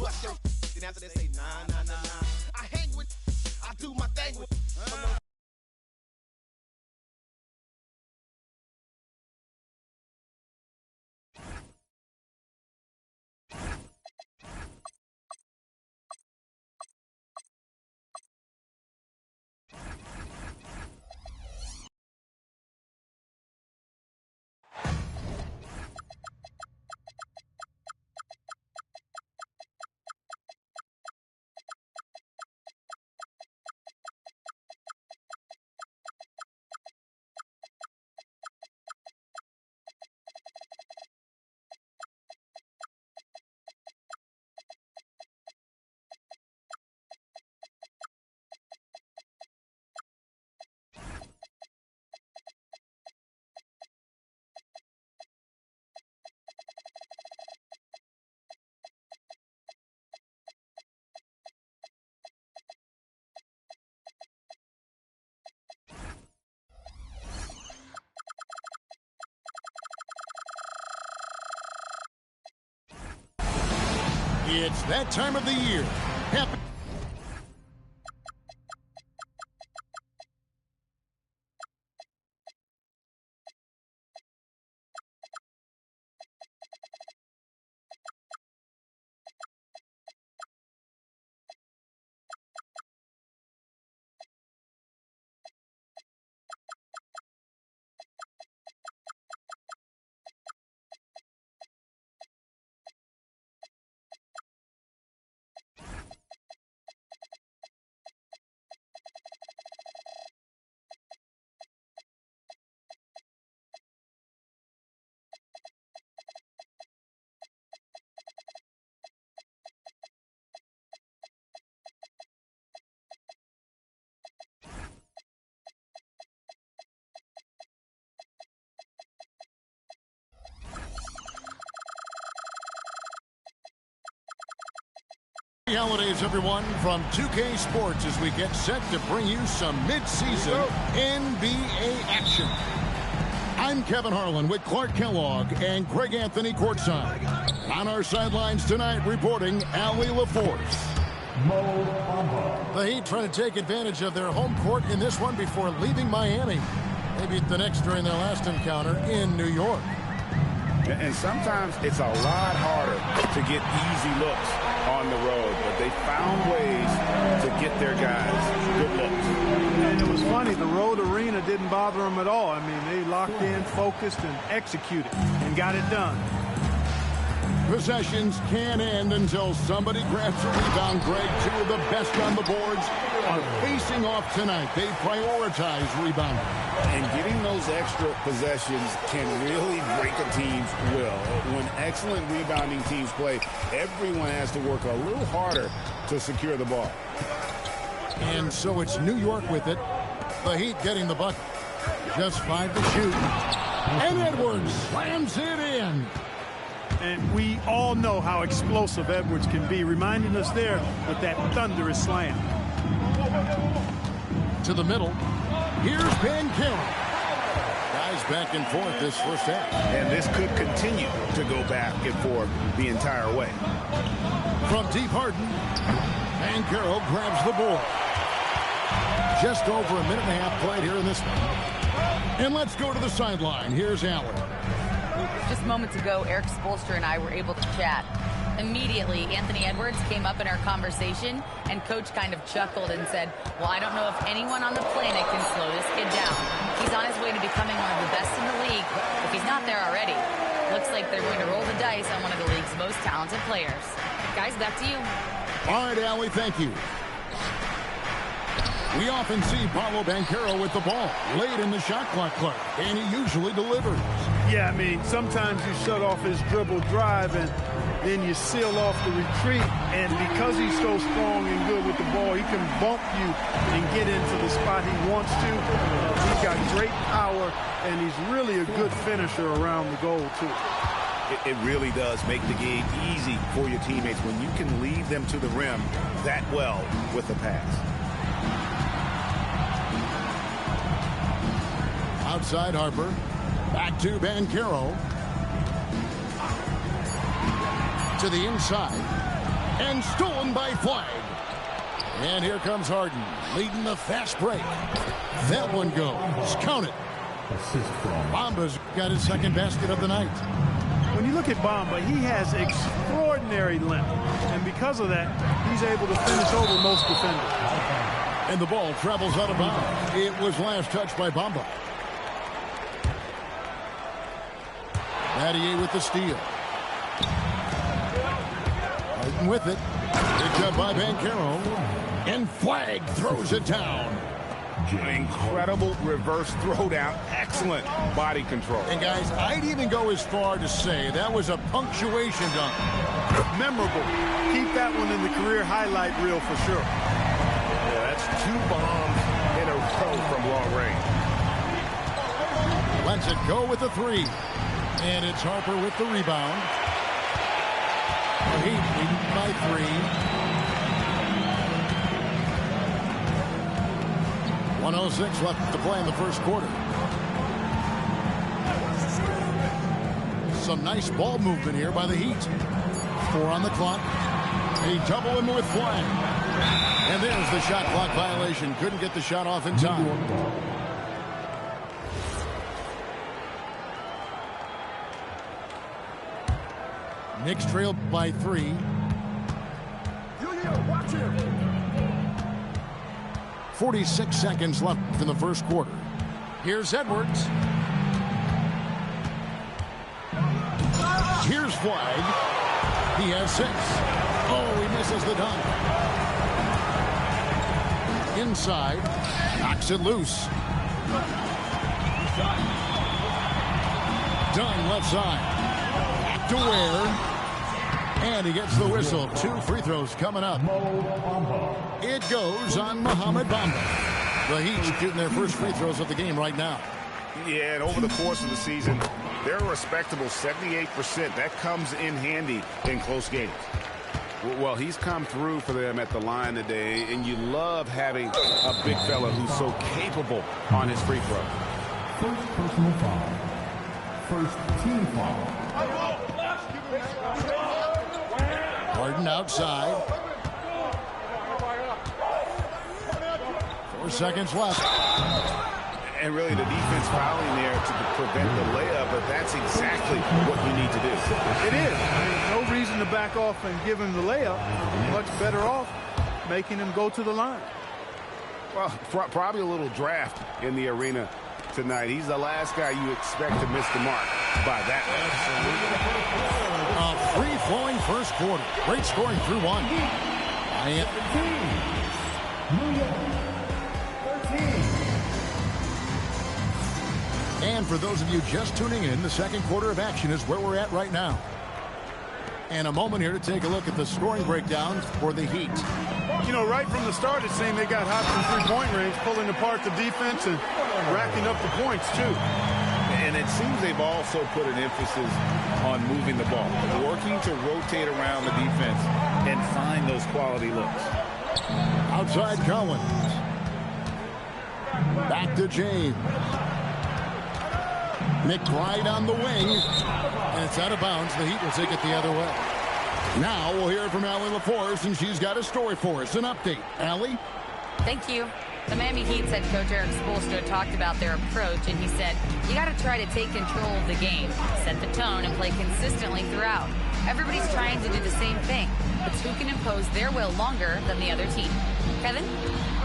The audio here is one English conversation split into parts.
bust your and after they say nah, nah, nah, nah. I hang with, I do my thing with. It's that time of the year. Holidays, everyone, from 2K Sports as we get set to bring you some mid-season NBA action. I'm Kevin Harlan with Clark Kellogg and Greg Anthony courtside. On our sidelines tonight, reporting Allie LaForce. The Heat trying to take advantage of their home court in this one before leaving Miami. They beat the Knicks during their last encounter in New York. And sometimes it's a lot harder to get easy looks on the road, but they found ways to get their guys good looks. And it was funny, the road arena didn't bother them at all. I mean, they locked in, focused, and executed, and got it done. Possessions can't end until somebody grabs a rebound, Greg. Two of the best on the boards are facing off tonight. They prioritize rebounding. And getting those extra possessions can really break a team's will. When excellent rebounding teams play, everyone has to work a little harder to secure the ball. And so it's New York with it. The Heat getting the bucket. Just 5 to shoot. And Edwards slams it in. And we all know how explosive Edwards can be, reminding us there with that thunderous slam. To the middle. Here's Banchero. Guys back and forth this first half. And this could continue to go back and forth the entire way. From deep Harden, Banchero grabs the board. Just over a minute and a half played here in this one. And let's go to the sideline. Here's Allen. Just moments ago, Eric Spoelstra and I were able to chat. Immediately, Anthony Edwards came up in our conversation, and Coach kind of chuckled and said, well, I don't know if anyone on the planet can slow this kid down. He's on his way to becoming one of the best in the league, if he's not there already. Looks like they're going to roll the dice on one of the league's most talented players. Guys, back to you. All right, Allie, thank you. We often see Paolo Banchero with the ball late in the shot clock, and he usually delivers. Yeah, I mean, sometimes you shut off his dribble drive and then you seal off the retreat. And because he's so strong and good with the ball, he can bump you and get into the spot he wants to. He's got great power, and he's really a good finisher around the goal, too. It really does make the game easy for your teammates when you can lead them to the rim that well with the pass. Outside Harper. Back to Banchero. To the inside. And stolen by Flag. And here comes Harden, leading the fast break. That one goes. Count it. Bamba's got his second basket of the night. When you look at Bamba, he has extraordinary length. And because of that, he's able to finish over most defenders. And the ball travels out of bounds. It was last touched by Bamba. Battier with the steal. Harden with it. Picked up by Banchero. And Flag throws it down. Incredible reverse throwdown. Excellent body control. And guys, I'd even go as far to say that was a punctuation dunk. Memorable. Keep that one in the career highlight reel for sure. Yeah, that's 2 bombs in a row from long range. Lets it go with the 3. And it's Harper with the rebound. The Heat leading by 3. 1:06 left to play in the first quarter. Some nice ball movement here by the Heat. 4 on the clock. A double him with Flag. And there's the shot clock violation. Couldn't get the shot off in time. Knicks trailed by 3. Watch him. 46 seconds left in the first quarter. Here's Edwards. Here's Flag. He has 6. Oh, he misses the dunk. Inside. Knocks it loose. Dunn left side. Back to Ware. And he gets the whistle. 2 free throws coming up. It goes on Mohamed Bamba. The Heat shooting their first free throws of the game right now. Yeah, and over the course of the season, they're a respectable 78%. That comes in handy in close games. Well, he's come through for them at the line today, and you love having a big fella who's so capable on his free throw. First personal foul. First team foul. Harden outside. 4 seconds left. And really the defense fouling there to prevent the layup, but that's exactly what you need to do. It is. No reason to back off and give him the layup. Much better off making him go to the line. Well, probably a little draft in the arena tonight. He's the last guy you expect to miss the mark by that much. A free-flowing first quarter. Great scoring through 1. And for those of you just tuning in, the second quarter of action is where we're at right now. And a moment here to take a look at the scoring breakdowns for the Heat. You know, right from the start, it seemed they got hot from three-point range, pulling apart the defense and racking up the points, too. And it seems they've also put an emphasis on moving the ball, working to rotate around the defense and find those quality looks. Outside Collins. Back to James. McBride on the wing. And it's out of bounds. The Heat will take it the other way. Now we'll hear from Allie LaForce, and she's got a story for us. An update. Allie? Thank you. The Miami Heat's head coach Eric Spoelstra talked about their approach, and he said, you got to try to take control of the game, set the tone, and play consistently throughout. Everybody's trying to do the same thing. It's who can impose their will longer than the other team. Kevin?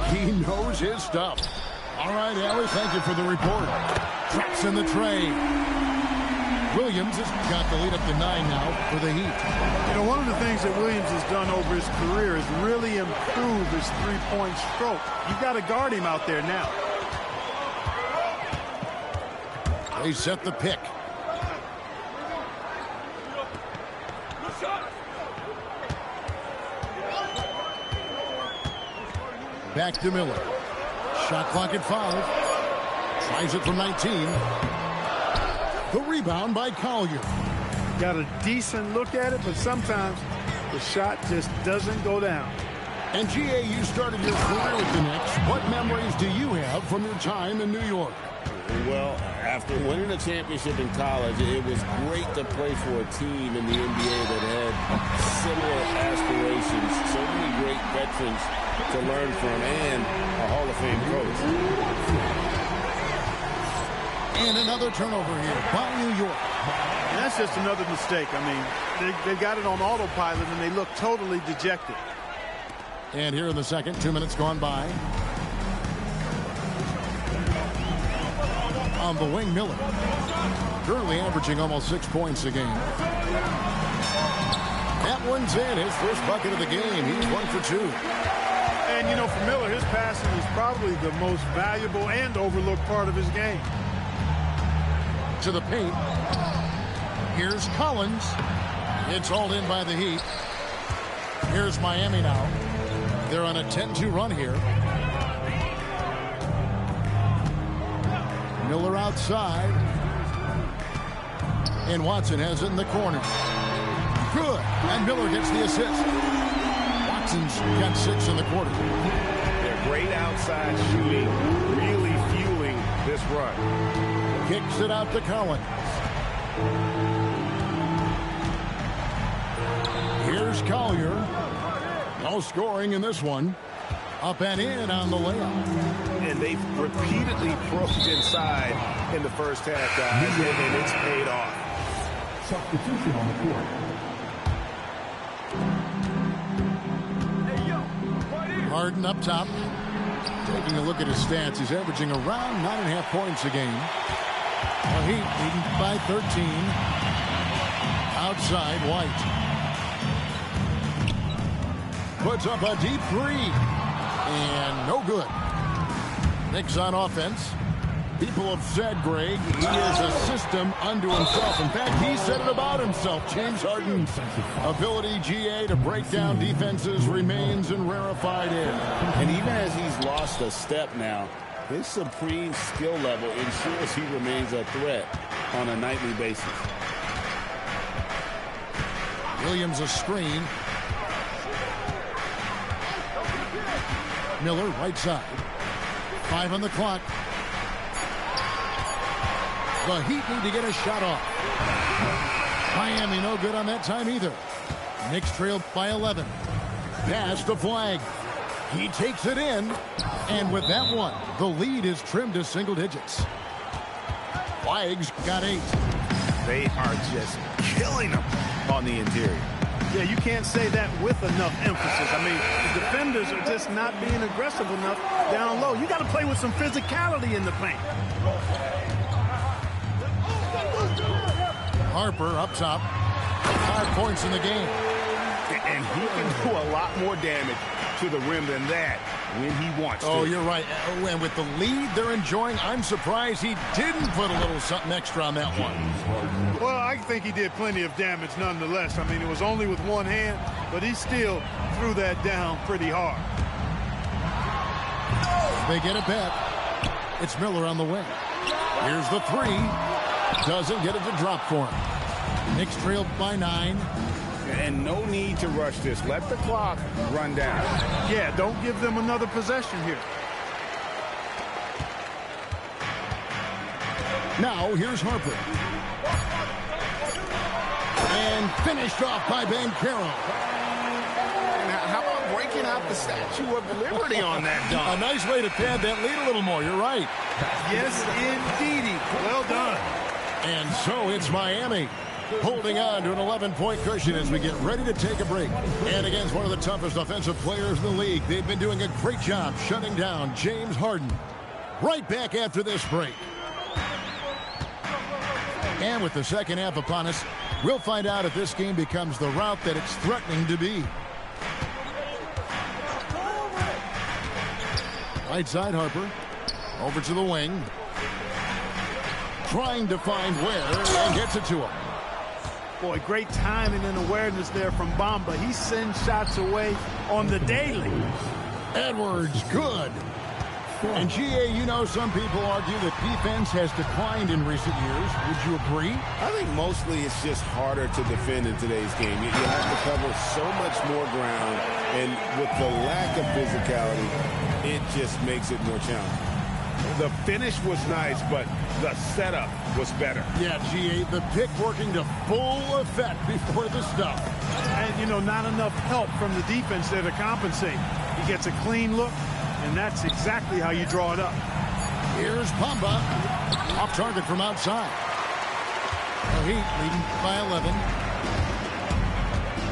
He knows his stuff. All right, Allie, thank you for the report. Traps in the tray. Williams has got the lead up to 9 now for the Heat. You know, one of the things that Williams has done over his career is really improve his three-point stroke. You've got to guard him out there now. They set the pick. Back to Miller. Shot clock at 5. Tries it from 19. The rebound by Collier. Got a decent look at it, but sometimes the shot just doesn't go down. And GA, you started your career with the Knicks. What memories do you have from your time in New York? Well, after winning a championship in college, it was great to play for a team in the NBA that had similar aspirations. So many great veterans to learn from and a Hall of Fame coach. And another turnover here by New York. And that's just another mistake. I mean, they got it on autopilot, and they look totally dejected. And here in the second, 2 minutes gone by. On the wing, Miller. Currently averaging almost 6 points a game. That one's in. His first bucket of the game. He's 1 for 2. And, you know, for Miller, his passing is probably the most valuable and overlooked part of his game. To the paint. Here's Collins. It's hauled in by the Heat. Here's Miami now. They're on a 10-2 run here. Miller outside. And Watson has it in the corner. Good. And Miller gets the assist. Watson's got 6 in the quarter. They're great outside shooting, really fueling this run. Kicks it out to Collins. Here's Collier. No scoring in this one. Up and in on the layup. And they've repeatedly probed inside in the first half, guys, and it's paid off. Substitution on the court. Harden up top. Taking a look at his stats, he's averaging around 9.5 points a game. The Heat leading by 13. Outside, White. Puts up a deep 3. And no good. Knicks on offense. People have said, Greg, he is a system unto himself. In fact, he said it about himself. James Harden's ability, GA, to break down defenses remains in rarefied air. And even as he's lost a step now, his supreme skill level ensures he remains a threat on a nightly basis. Williams a screen. Miller, right side. 5 on the clock. The Heat need to get a shot off. Miami no good on that time either. Knicks trailed by 11. Pass the flag. He takes it in. And with that one, the lead is trimmed to single digits. Flags got 8. They are just killing them on the interior. Yeah, you can't say that with enough emphasis. I mean, the defenders are just not being aggressive enough down low. You got to play with some physicality in the paint. Harper up top. 5 points in the game. And he can do a lot more damage to the rim than that when he wants to. Oh, you're right. And with the lead they're enjoying, I'm surprised he didn't put a little something extra on that one. Well, I think he did plenty of damage nonetheless. I mean, it was only with one hand, but he still threw that down pretty hard. They get it back. It's Miller on the wing. Here's the 3. Doesn't get it to drop for him. Knicks trailed by 9. And no need to rush this. Let the clock run down. Yeah, don't give them another possession here. Now, here's Harper. And finished off by Banchero. Now, how about breaking out the Statue of Liberty on that dunk? A nice way to pad that lead a little more. You're right. Yes, indeedy. Well done. And so it's Miami holding on to an 11-point cushion as we get ready to take a break. And against one of the toughest offensive players in the league, they've been doing a great job shutting down James Harden. Right back after this break. And with the second half upon us, we'll find out if this game becomes the route that it's threatening to be. Right side, Harper. Over to the wing. Trying to find where, and gets it to him. Boy, great timing and awareness there from Bamba. He sends shots away on the daily. Edwards, good. And GA, you know, some people argue that defense has declined in recent years. Would you agree? I think mostly it's just harder to defend in today's game. You have to cover so much more ground, and with the lack of physicality, it just makes it more challenging. The finish was nice, but the setup was better. Yeah, GA, the pick working to full effect before the stuff. And, you know, not enough help from the defense there to compensate. He gets a clean look, and that's exactly how you draw it up. Here's Pamba. Off target from outside. The Heat leading by 11.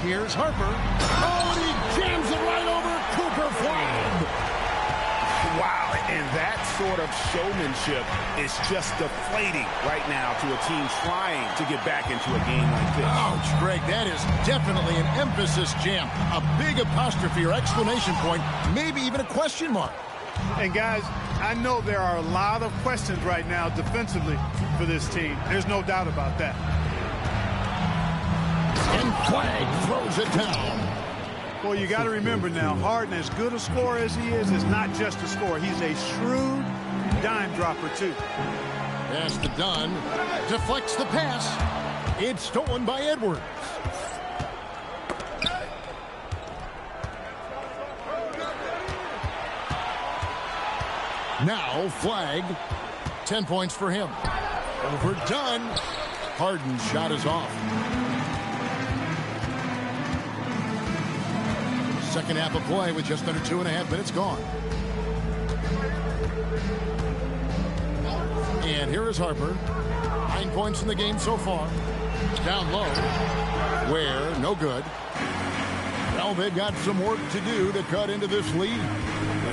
Here's Harper. Oh, and he jams it right over Cooper Flag. Wow, and that sort of showmanship is just deflating right now to a team trying to get back into a game like this. Ouch, Greg, that is definitely an emphasis jam. A big apostrophe or exclamation point, maybe even a question mark. And guys, I know there are a lot of questions right now defensively for this team. There's no doubt about that. And Flag throws it down. Well, you got to remember now, Harden, as good a scorer as he is not just a scorer. He's a shrewd dime dropper, too. Pass to Dunn. Deflects the pass. It's stolen by Edwards. Now Flag. 10 points for him. Over Dunn. Harden's shot is off. Second half of play with just under 2.5 minutes gone. And here is Harper. 9 points in the game so far. Down low. Where? No good. Well, they've got some work to do to cut into this lead.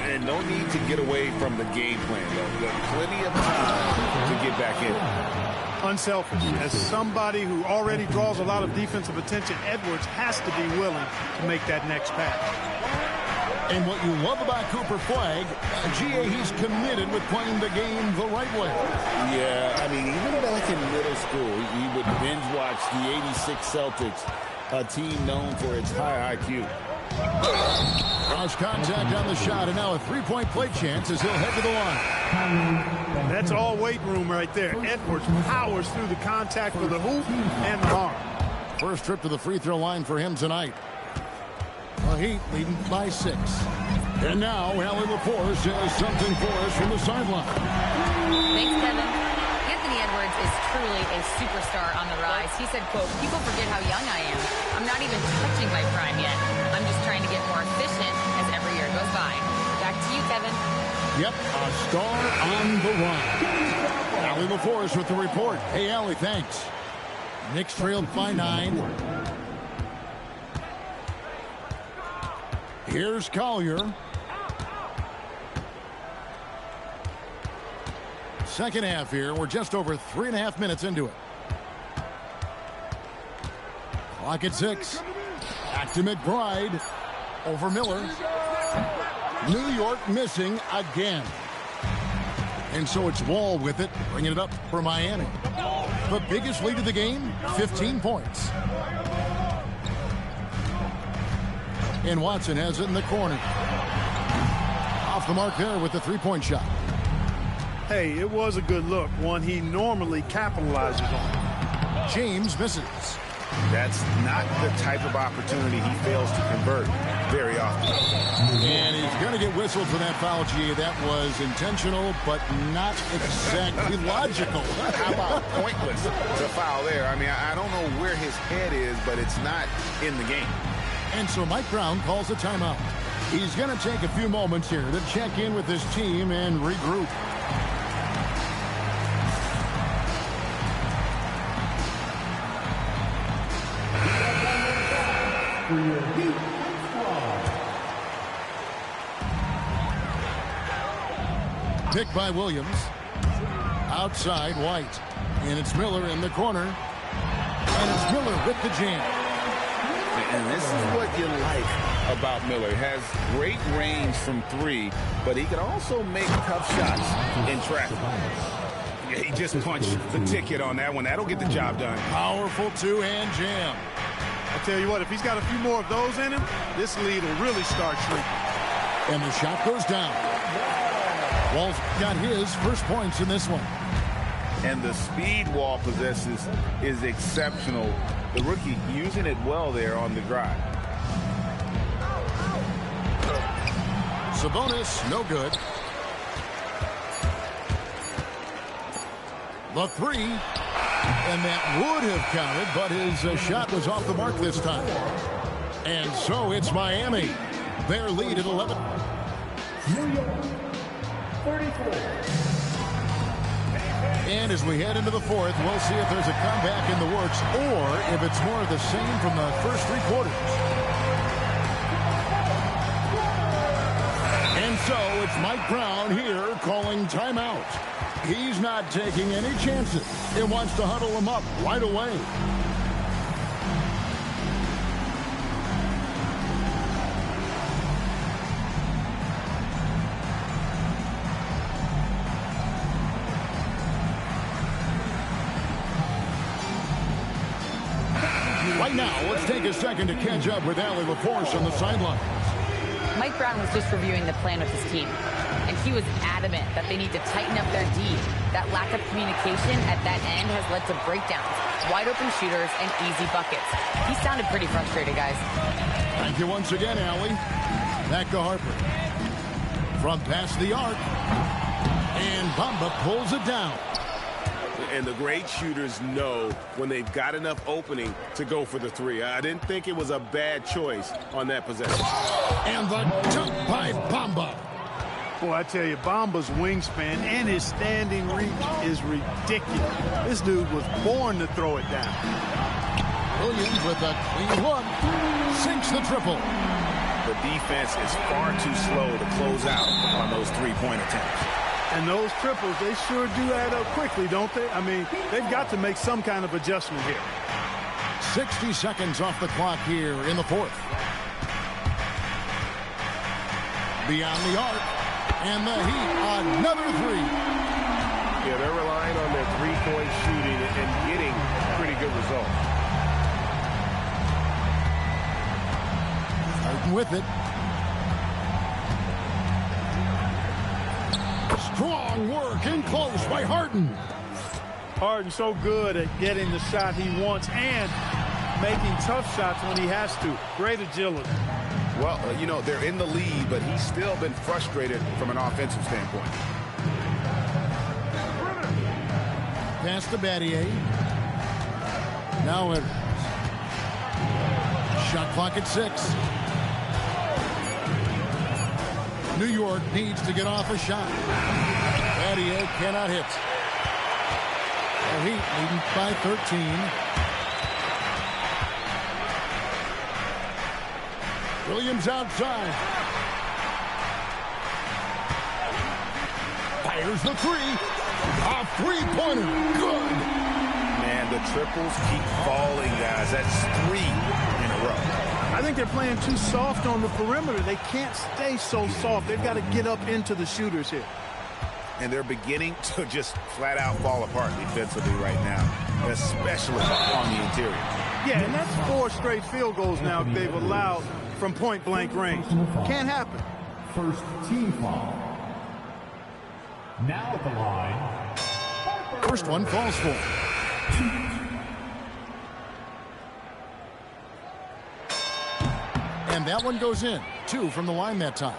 And no need to get away from the game plan, though. There's plenty of time to get back in. Unselfish. As somebody who already draws a lot of defensive attention, Edwards has to be willing to make that next pass. And what you love about Cooper Flag, GA, he's committed with playing the game the right way. Yeah, I mean, even back in middle school, he would binge watch the '86 Celtics, a team known for its high IQ. Cross contact on the shot, and now a three-point play chance as he'll head to the line. That's all weight room right there. Edwards powers through the contact with the hoop and the arm. First trip to the free throw line for him tonight. The Heat leading by 6. And now Allie LaForce has something for us from the sideline. Thanks, Kevin. Anthony Edwards is truly a superstar on the rise. He said, quote, "People forget how young I am. I'm not even touching my prime yet. I'm just trying to get more efficient as every year goes by." Back to you, Kevin. Yep, a star on the run. Allie LaForce with the report. Hey, Allie, thanks. Knicks trailed by 9. Here's Collier. Second half here. We're just over 3.5 minutes into it. Clock at 6. Back to McBride. Over Miller. New York missing again. And so it's Wall with it, bringing it up for Miami. The biggest lead of the game, 15 points. And Watson has it in the corner. Off the mark there with the three-point shot. Hey, it was a good look, one he normally capitalizes on. James misses. That's not the type of opportunity he fails to convert very often. And he's going to get whistled for that foul, G. That was intentional, but not exactly logical. How about pointless to foul there? I mean, I don't know where his head is, but it's not in the game. And so Mike Brown calls a timeout. He's going to take a few moments here to check in with his team and regroup. Picked by Williams. Outside, White. And it's Miller in the corner. And it's Miller with the jam. And this is what you like about Miller. He has great range from 3, but he can also make tough shots in traffic. Yeah, he just punched the ticket on that one. That'll get the job done. Powerful two-hand jam. I'll tell you what, if he's got a few more of those in him, this lead will really start shrinking. And the shot goes down. Wall's got his first points in this one. And the speed Wall possesses is exceptional. The rookie using it well there on the drive. Sabonis, no good. The three. And that would have counted, but his shot was off the mark this time. And so it's Miami. Their lead at 11. New York, 34. And as we head into the fourth, we'll see if there's a comeback in the works or if it's more of the same from the first three quarters. And so it's Mike Brown here calling timeout. He's not taking any chances. He wants to huddle him up right away. Right now, let's take a second to catch up with Allie LaForce on the sidelines. Mike Brown was just reviewing the plan with his team, and he was adamant that they need to tighten up their D. That lack of communication at that end has led to breakdowns, wide open shooters, and easy buckets. He sounded pretty frustrated, guys. Thank you once again, Allie. Back to Harper. From past the arc, and Bamba pulls it down. And the great shooters know when they've got enough opening to go for the three. I didn't think it was a bad choice on that possession. And the dunk by Bamba. Boy, I tell you, Bamba's wingspan and his standing reach is ridiculous. This dude was born to throw it down. Williams with a clean look. Sinks the triple. The defense is far too slow to close out on those three-point attempts. And those triples, they sure do add up quickly, don't they? I mean, they've got to make some kind of adjustment here. 60 seconds off the clock here in the fourth. Beyond the arc. And the Heat, another three. Yeah, they're relying on their three-point shooting and getting pretty good results. Harden with it. Strong work in close by Harden. Harden's so good at getting the shot he wants and making tough shots when he has to. Great agility. Well, you know, they're in the lead, but he's still been frustrated from an offensive standpoint. Pass to Battier. Now it. Shot clock at 6. New York needs to get off a shot. Battier cannot hit. The Heat leading by 13. Williams outside. Fires the three. A three-pointer. Good. Man, the triples keep falling, guys. That's 3 in a row. I think they're playing too soft on the perimeter. They can't stay so soft. They've got to get up into the shooters here. And they're beginning to just flat out fall apart defensively right now, especially on the interior. Yeah, and that's 4 straight field goals now they've allowed from point-blank range. Can't happen. First team foul. Now at the line. First one falls for. And that one goes in. 2 from the line that time.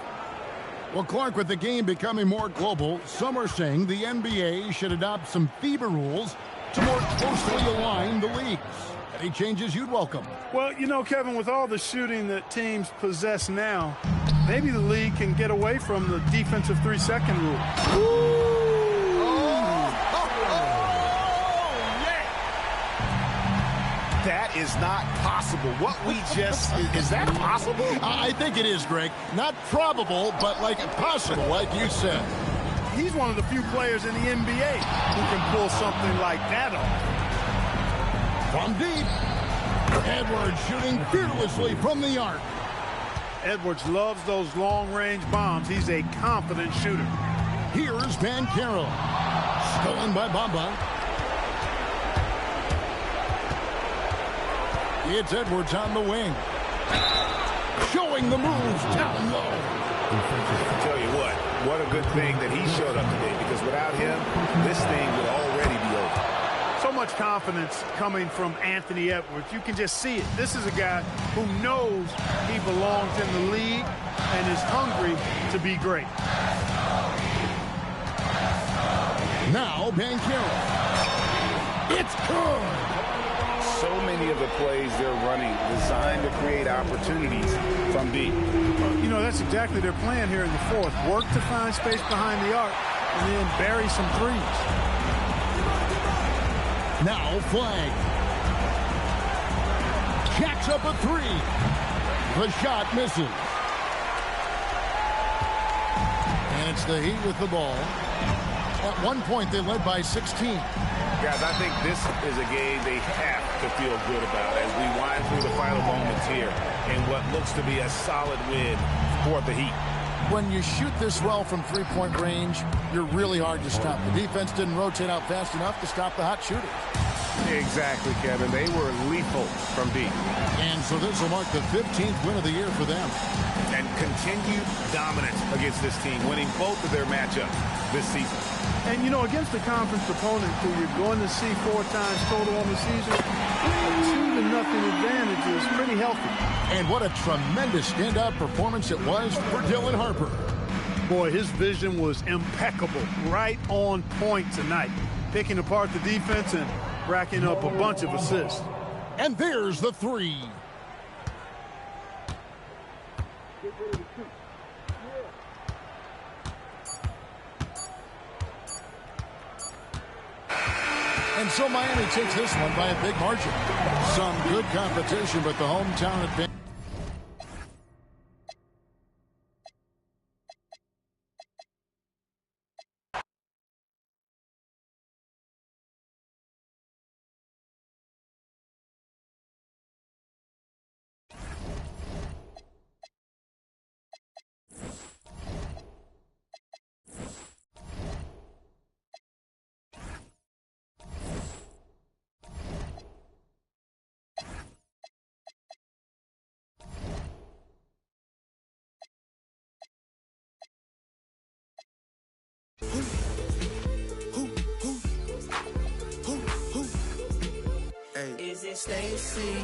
Well, Clark, with the game becoming more global, some are saying the NBA should adopt some FIBA rules to more closely align the leagues. Any changes you'd welcome? Well, you know, Kevin, with all the shooting that teams possess now, maybe the league can get away from the defensive 3-second rule. That is not possible. What we just, is that possible? I think it is, Greg. Not probable, but like possible, like you said. He's one of the few players in the NBA who can pull something like that off. From deep, Edwards shooting fearlessly from the arc. Edwards loves those long-range bombs. He's a confident shooter. Here's Banchero. Stolen by Bamba. It's Edwards on the wing. Showing the moves down low. I tell you what a good thing that he showed up today, because without him, this thing would already be over. So much confidence coming from Anthony Edwards. You can just see it. This is a guy who knows he belongs in the league and is hungry to be great. Now Banchero. It's good. So many of the plays they're running designed to create opportunities from deep. You know, that's exactly their plan here in the fourth. Work to find space behind the arc and then bury some threes. Now flag. Jacks up a three. The shot misses. And it's the Heat with the ball. At one point, they led by 16. Guys, I think this is a game they have to feel good about as we wind through the final moments here in what looks to be a solid win for the Heat. When you shoot this well from three-point range, you're really hard to stop. The defense didn't rotate out fast enough to stop the hot shooters. Exactly, Kevin. They were lethal from deep. And so this will mark the 15th win of the year for them. And continued dominance against this team, winning both of their matchups this season. And, you know, against a conference opponent who you're going to see 4 times total on the season, a 2-0 advantage is pretty healthy. And what a tremendous standout performance it was for Dylan Harper. Boy, his vision was impeccable, right on point tonight, picking apart the defense and racking up a bunch of assists. And there's the three. And so Miami takes this one by a big margin. Some good competition, but the hometown advantage. Is it Stacy?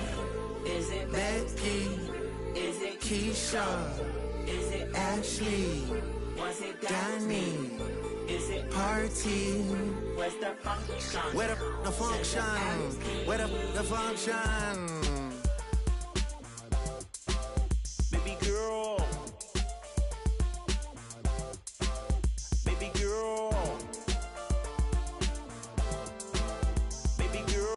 Is it Becky? Is it Keisha? Is it Ashley? Was it Danny? Is it Party? Where's the function? Where the function? Where the function? Baby girl. Baby girl. Baby girl.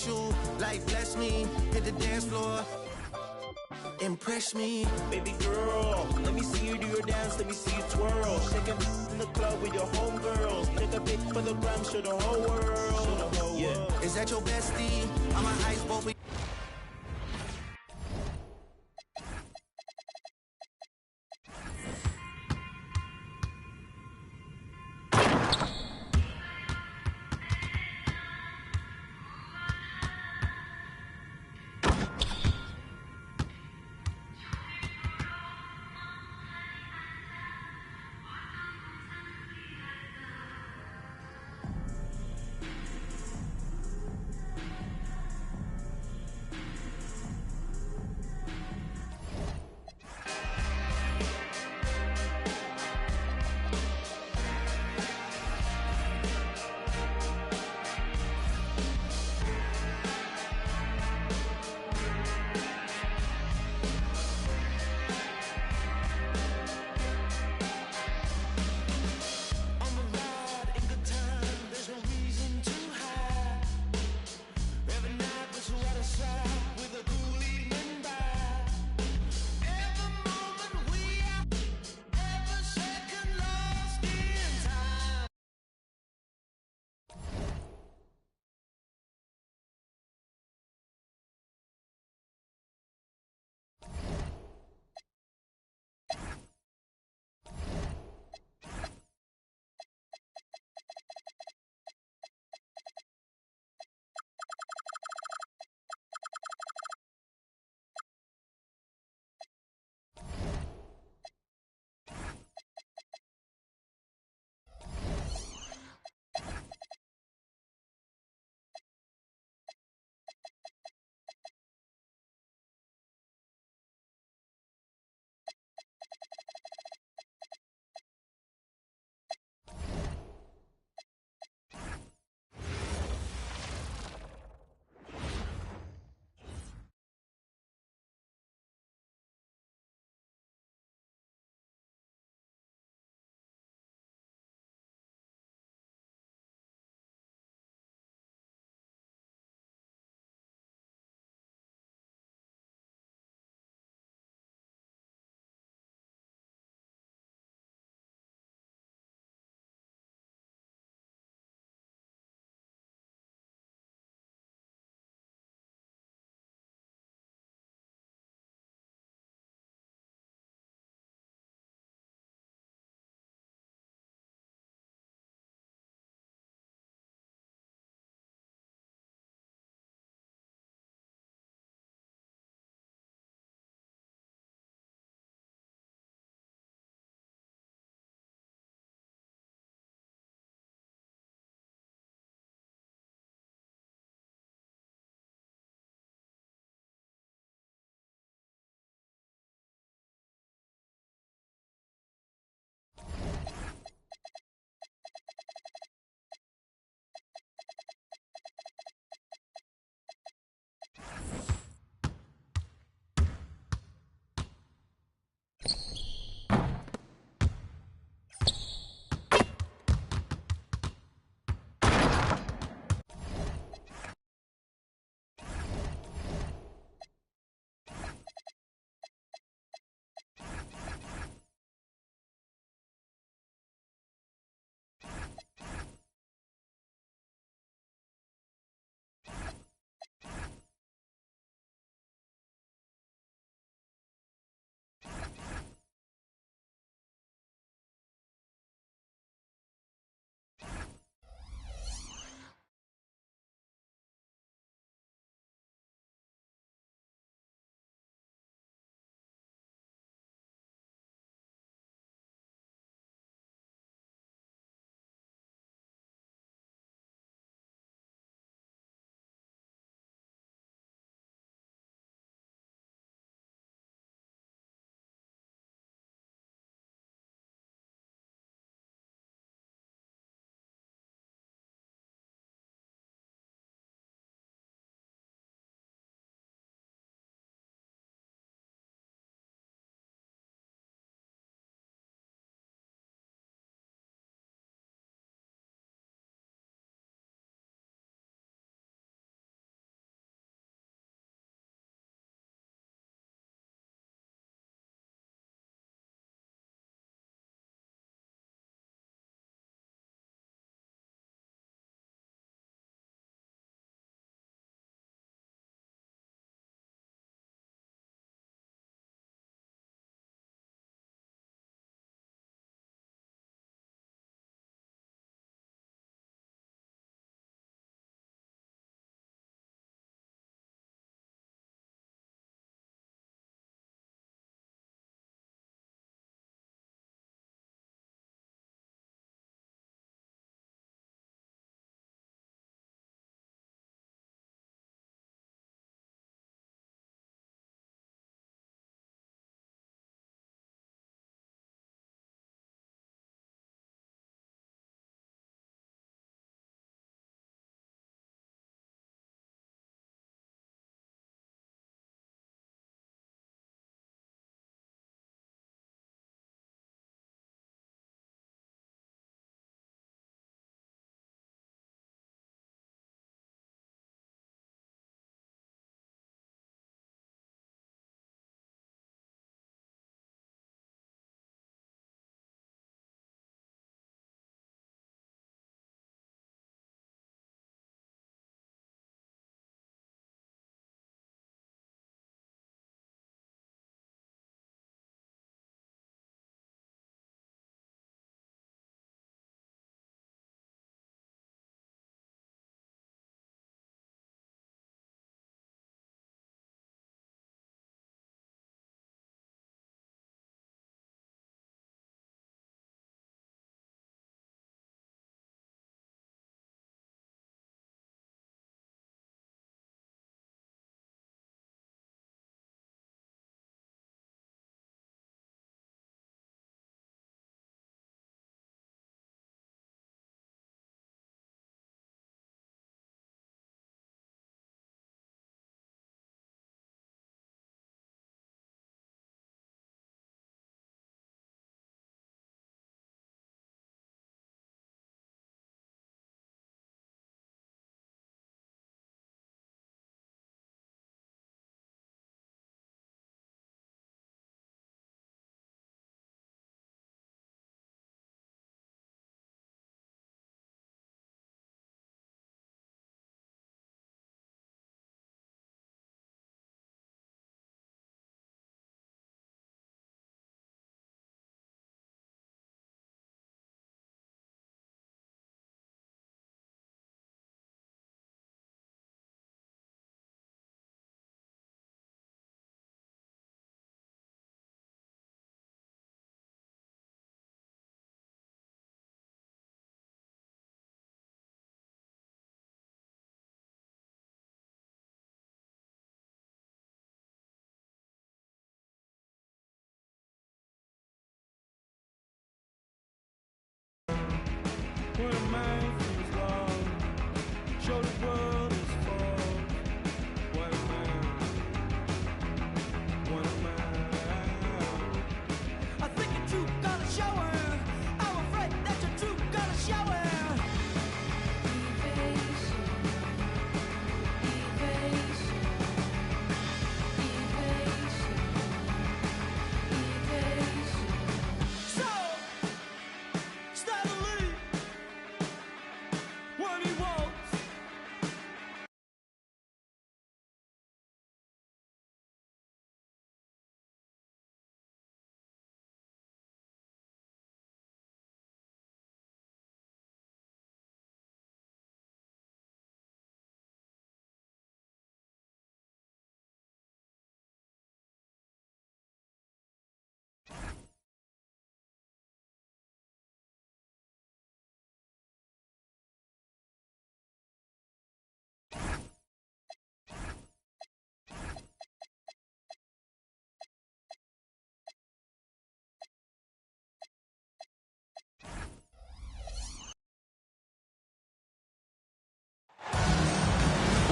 You like bless me, hit the dance floor, impress me, baby girl. Let me see you do your dance, let me see you twirl. Shake it in the club with your homegirls. Take a pic for the gram, show the whole world. Yeah. Is that your bestie? I'm an ice bowl for you.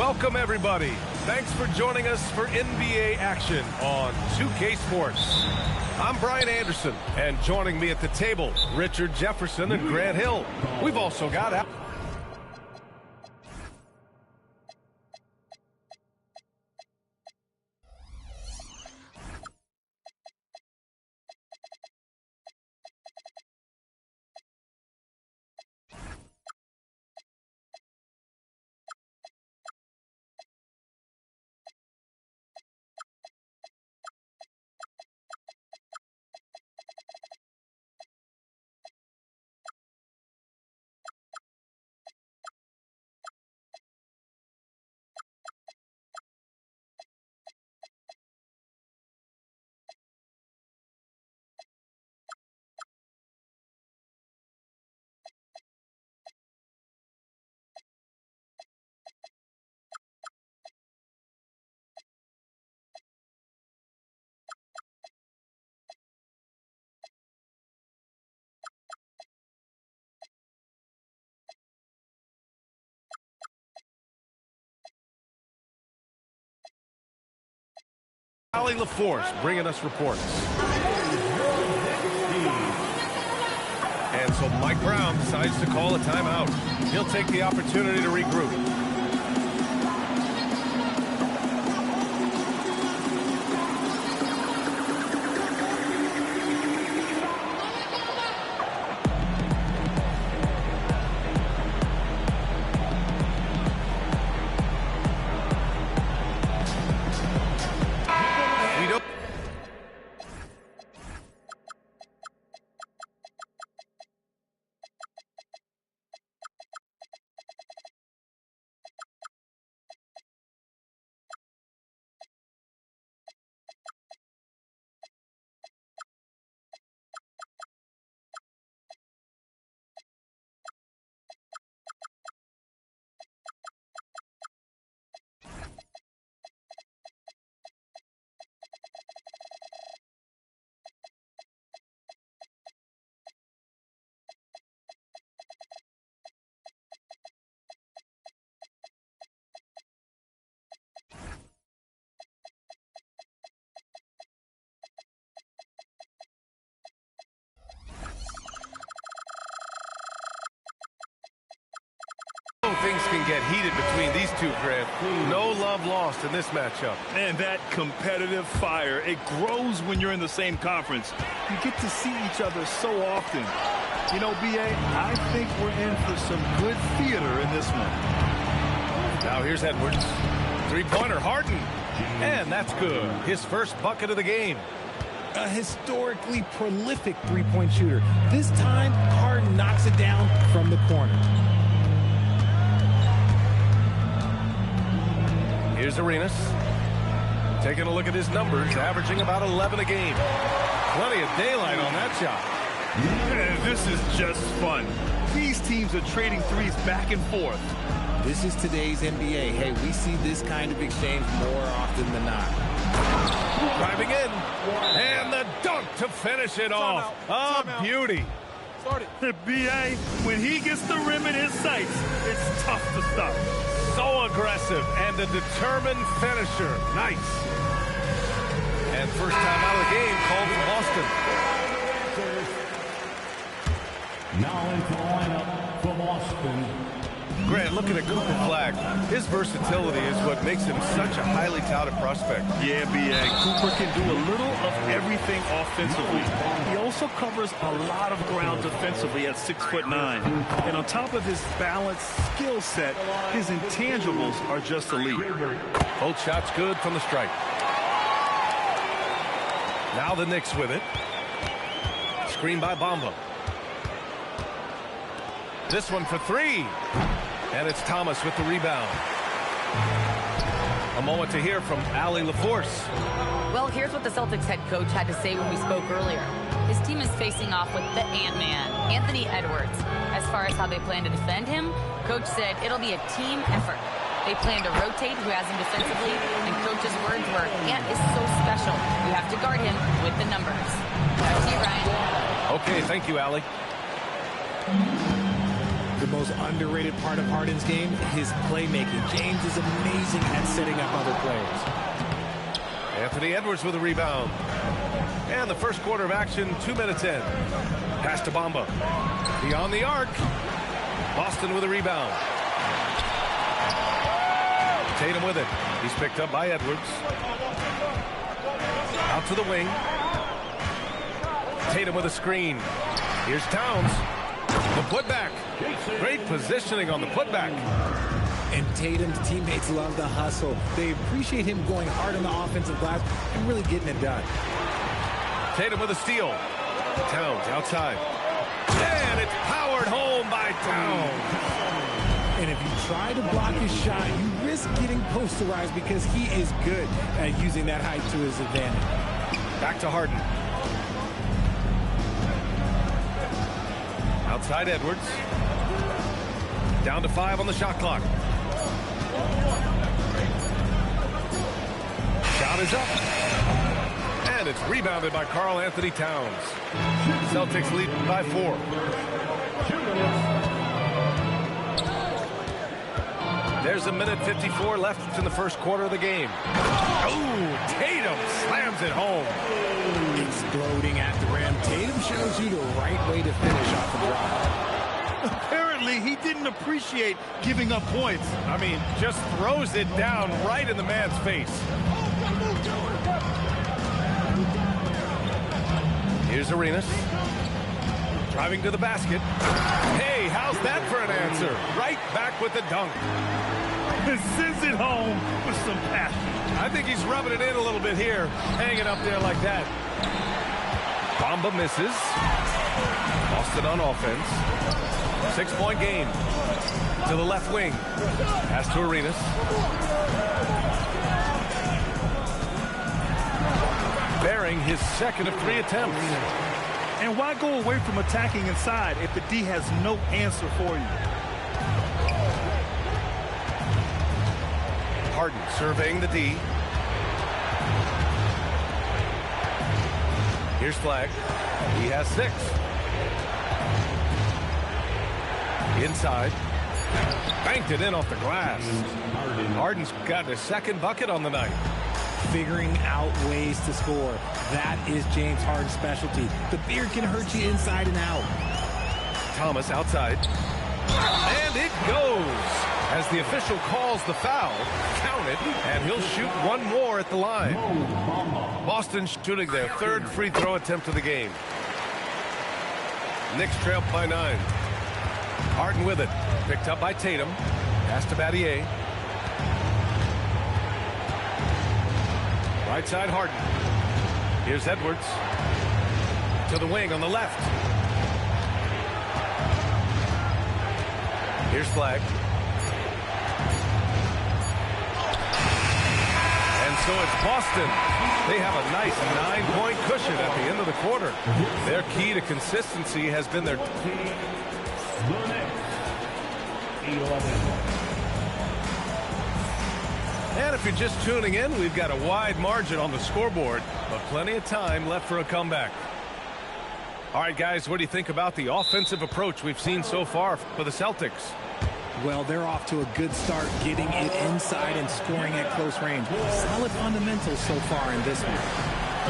Welcome, everybody. Thanks for joining us for NBA action on 2K Sports. I'm Brian Anderson, and joining me at the table, Richard Jefferson and Grant Hill. We've also got... LaForce bringing us reports. And so Mike Brown decides to call a timeout. He'll take the opportunity to regroup. Things can get heated between these two, Grant. No love lost in this matchup. And that competitive fire, it grows when you're in the same conference. You get to see each other so often. You know, B.A., I think we're in for some good theater in this one. Now here's Edwards. Three-pointer, Harden. And that's good. His first bucket of the game. A historically prolific three-point shooter. This time, Harden knocks it down from the corner. Here's Arenas. Taking a look at his numbers, averaging about 11 a game. Plenty of daylight on that shot. This is just fun. These teams are trading threes back and forth. This is today's NBA. Hey, we see this kind of exchange more often than not. Driving in. And the dunk to finish it off. A beauty. B.A., when he gets the rim in his sights, it's tough to stop. So aggressive and a determined finisher. Nice. And first time out of the game called for Boston. Now into the lineup for Boston. Grant, looking at Cooper Flag, his versatility is what makes him such a highly touted prospect. Yeah, B.A. Cooper can do a little of everything offensively. He also covers a lot of ground defensively at 6'9". And on top of his balanced skill set, his intangibles are just elite. Both shots good from the stripe. Now the Knicks with it. Screen by Bamba. This one for three. And it's Thomas with the rebound. A moment to hear from Allie LaForce. Well, here's what the Celtics head coach had to say when we spoke earlier. His team is facing off with the Ant-Man, Anthony Edwards. As far as how they plan to defend him, coach said it'll be a team effort. They plan to rotate who has him defensively, and coach's words were, Ant is so special. You have to guard him with the numbers. Back to you, Ryan. Okay, thank you, Allie. The most underrated part of Harden's game, his playmaking. James is amazing at setting up other players. Anthony Edwards with a rebound. And the first quarter of action, 2 minutes in. Pass to Bamba. Beyond the arc. Boston with a rebound. Tatum with it. He's picked up by Edwards. Out to the wing. Tatum with a screen. Here's Towns. The putback. Great positioning on the putback. And Tatum's teammates love the hustle. They appreciate him going hard on the offensive glass and really getting it done. Tatum with a steal. Towns outside. And it's powered home by Towns. And if you try to block his shot, you risk getting posterized because he is good at using that height to his advantage. Back to Harden. Outside Edwards. Down to 5 on the shot clock. Shot is up. And it's rebounded by Karl Anthony Towns. Celtics lead by 4. There's a minute 54 left in the first quarter of the game. Oh, Tatum slams it home. Exploding at the rim. Tatum shows you the right way to finish off a drive. Apparently, he didn't appreciate giving up points. I mean, just throws it down right in the man's face. Here's Arenas. Driving to the basket. Hey, how's that for an answer? Right back with the dunk. Sends it home with some passion. I think he's rubbing it in a little bit here. Hanging up there like that. Bamba misses. Boston on offense. 6-point game. To the left wing. Pass to Arenas. Bearing his second of 3 attempts. And why go away from attacking inside if the D has no answer for you? Harden surveying the D. Here's Flagg. He has 6. Inside. Banked it in off the glass. Harden's got his second bucket on the night. Figuring out ways to score. That is James Harden's specialty. The beard can hurt you inside and out. Thomas outside. And it goes. As the official calls the foul, count it, and he'll shoot one more at the line. Boston shooting their 3rd free throw attempt of the game. Knicks trail by 9. Harden with it. Picked up by Tatum. Pass to Battier. Right side Harden. Here's Edwards. To the wing on the left. Here's Flagg. And so it's Boston. They have a nice 9-point cushion at the end of the quarter. Their key to consistency has been their... And if you're just tuning in, we've got a wide margin on the scoreboard, but plenty of time left for a comeback. All right, guys, what do you think about the offensive approach we've seen so far for the Celtics? Well, they're off to a good start getting it inside and scoring at close range. Solid fundamentals so far in this one.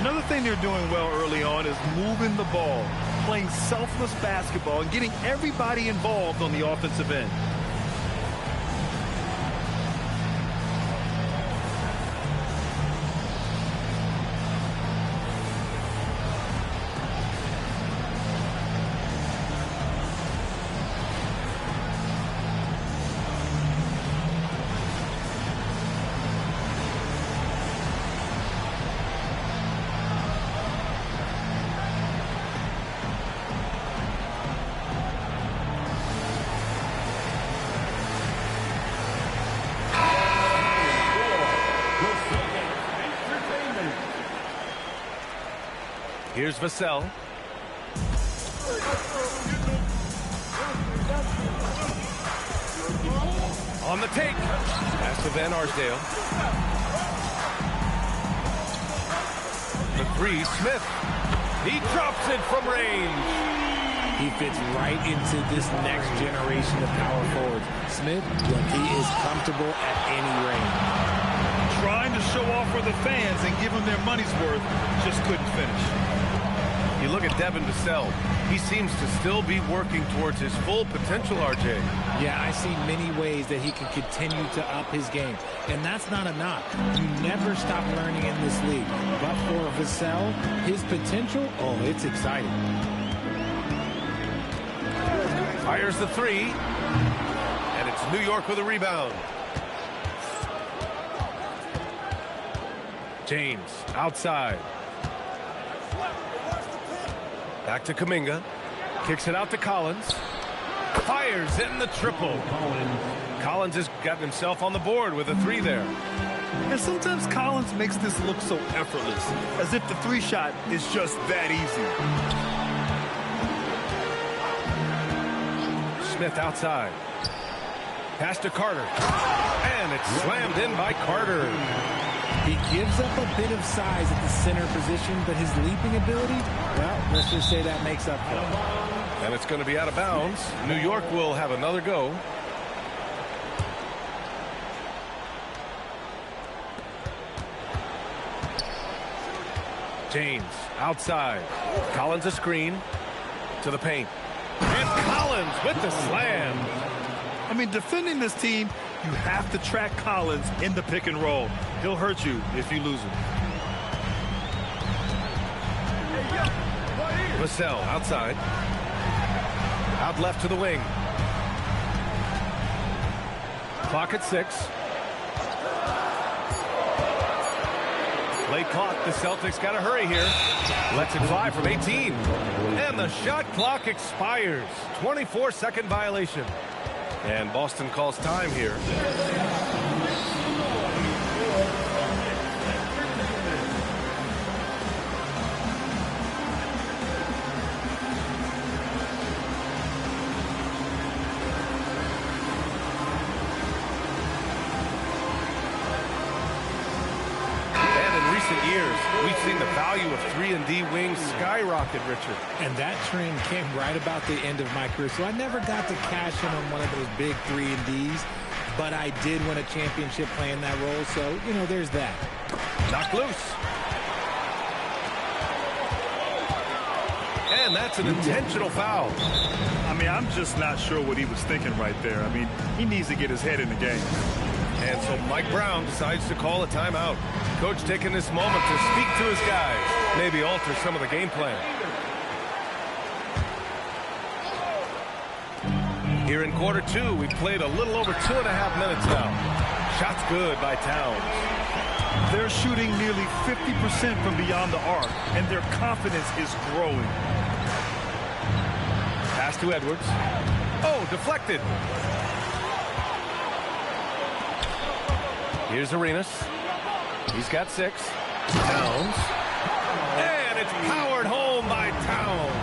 Another thing they're doing well early on is moving the ball, playing selfless basketball, and getting everybody involved on the offensive end. Here's Vassell. On the take. Pass to Van Arsdale. The 3, Smith. He drops it from range. He fits right into this next generation of power forwards. Smith, look, he is comfortable at any range. Trying to show off for the fans and give them their money's worth, just couldn't finish. You look at Devin Vassell. He seems to still be working towards his full potential, RJ. Yeah, I see many ways that he can continue to up his game. And that's not a knock. You never stop learning in this league. But for Vassell, his potential, oh, it's exciting. Fires the three. And it's New York with a rebound. James outside. Back to Kuminga. Kicks it out to Collins. Fires in the triple. Collins has gotten himself on the board with a three there. And sometimes Collins makes this look so effortless, as if the three shot is just that easy. Smith outside. Pass to Carter. And it's slammed in by Carter. He gives up a bit of size at the center position, but his leaping ability, well, let's just say that makes up for it. And it's going to be out of bounds. New York will have another go. James outside. Collins a screen to the paint. And Collins with the slam. I mean, defending this team, you have to track Collins in the pick and roll. He'll hurt you if you lose him. Vassell outside. Out left to the wing. Clock at 6. Late clock. The Celtics got to hurry here. Lets it fly from 18. And the shot clock expires. 24-second violation. And Boston calls time here. Years, we've seen the value of 3-and-D wings skyrocket, Richard. And that trend came right about the end of my career. So I never got to cash in on one of those big 3-and-Ds, but I did win a championship playing that role. So, you know, there's that. Knocked loose. And that's an intentional foul. I mean, I'm just not sure what he was thinking right there. I mean, he needs to get his head in the game. And so Mike Brown decides to call a timeout. Coach taking this moment to speak to his guys, maybe alter some of the game plan. Here in quarter 2, we played a little over 2.5 minutes now. Shots good by Towns. They're shooting nearly 50% from beyond the arc, and their confidence is growing. Pass to Edwards. Oh, deflected. Here's Arenas. He's got 6. Towns. And it's powered home by Towns.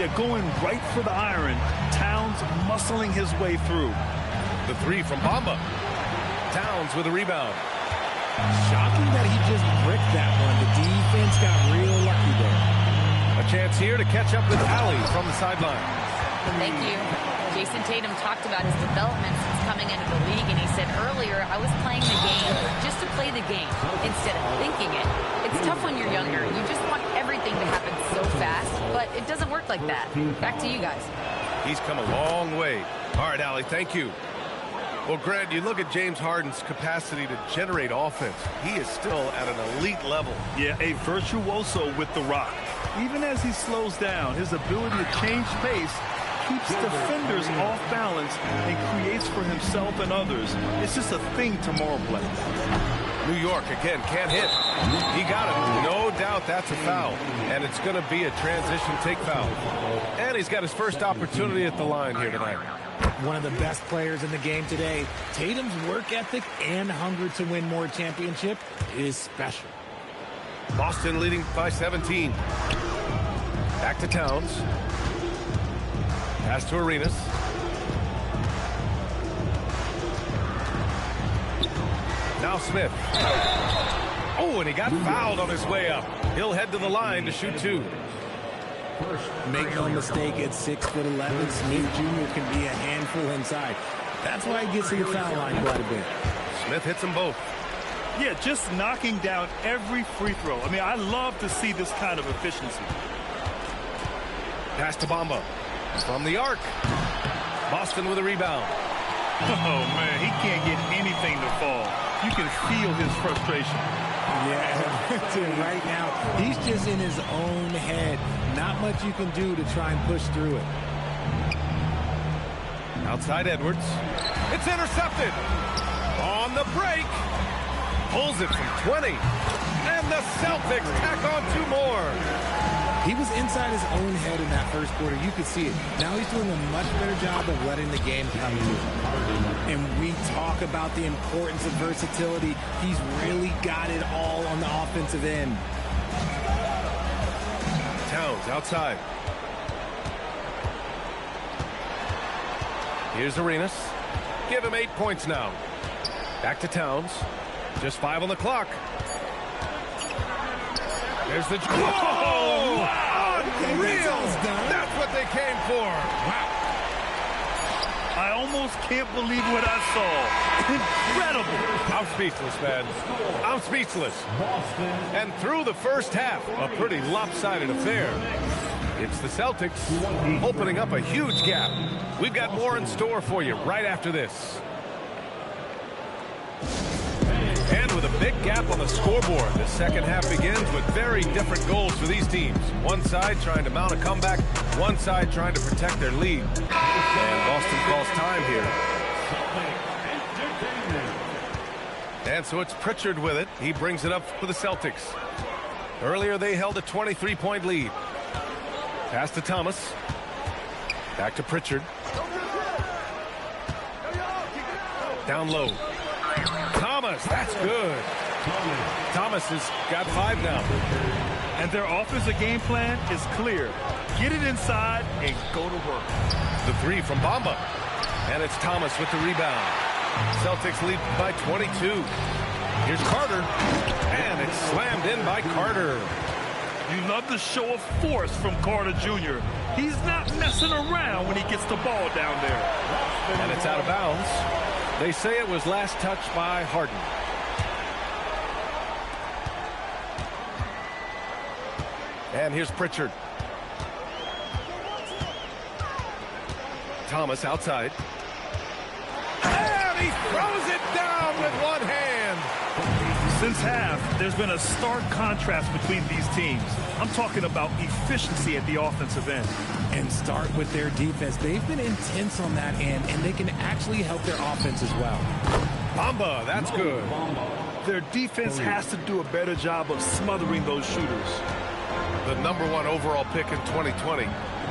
Yeah, going right for the iron. Towns muscling his way through. The 3 from Bamba. Towns with a rebound. Shocking that he just bricked that one. The defense got real lucky there. A chance here to catch up with Ali from the sideline. Thank you. Jason Tatum talked about his development since coming into the league, and he said earlier, I was playing the game just to play the game instead of thinking it. It's tough when you're younger. You just want everything to happen so fast, but it doesn't work like that. Back to you guys. He's come a long way. All right, Ali, thank you. Well, Grant, you look at James Harden's capacity to generate offense. He is still at an elite level. Yeah, a virtuoso with the rock. Even as he slows down, his ability to change pace keeps defenders off balance and creates for himself and others. It's just a thing tomorrow play. New York, again, can't hit. He got it. No doubt that's a foul. And it's going to be a transition take foul. And he's got his first opportunity at the line here tonight. One of the best players in the game today. Tatum's work ethic and hunger to win more championship is special. Boston leading by 17. Back to Towns. Pass to Arenas. Now Smith. Oh, and he got fouled on his way up. He'll head to the line to shoot 2. Make no mistake, at 6'11", Smith Jr. can be a handful inside. That's why he gets to the foul line quite a bit. Smith hits them both. Yeah, just knocking down every free throw. I mean, I love to see this kind of efficiency. Pass to Bamba. From the arc. Boston with a rebound. Oh, man, he can't get anything to fall. You can feel his frustration. Yeah, right now, he's just in his own head. Not much you can do to try and push through it. Outside Edwards. It's intercepted. On the break. Pulls it from 20. And the Celtics tack on 2 more. He was inside his own head in that first quarter. You could see it. Now he's doing a much better job of letting the game come to him. And we talk about the importance of versatility. He's really got it all on the offensive end. Towns outside. Here's Arenas. Give him 8 points now. Back to Towns. Just 5 on the clock. There's the... Whoa! Wow! Unreal! That's what they came for. Wow. I almost can't believe what I saw. Incredible. I'm speechless, man. I'm speechless. And through the first half, a pretty lopsided affair. It's the Celtics opening up a huge gap. We've got more in store for you right after this. And with a big gap on the scoreboard, the second half begins with very different goals for these teams. One side trying to mount a comeback, one side trying to protect their lead. And Boston calls time here. And so it's Pritchard with it. He brings it up for the Celtics. Earlier they held a 23-point lead. Pass to Thomas. Back to Pritchard. Down low. Thomas, that's good. Thomas has got 5 now. And their offensive game plan is clear. Get it inside and go to work. The 3 from Bamba. And it's Thomas with the rebound. Celtics lead by 22. Here's Carter. And it's slammed in by Carter. You love the show of force from Carter Jr. He's not messing around when he gets the ball down there. And it's out of bounds. They say it was last touched by Harden. And here's Pritchard. Thomas outside. And he throws it down with one hand. Since half, there's been a stark contrast between these teams. I'm talking about efficiency at the offensive end. And start with their defense. They've been intense on that end, and they can actually help their offense as well. Bamba, that's good. Their defense has to do a better job of smothering those shooters. The #1 overall pick in 2020.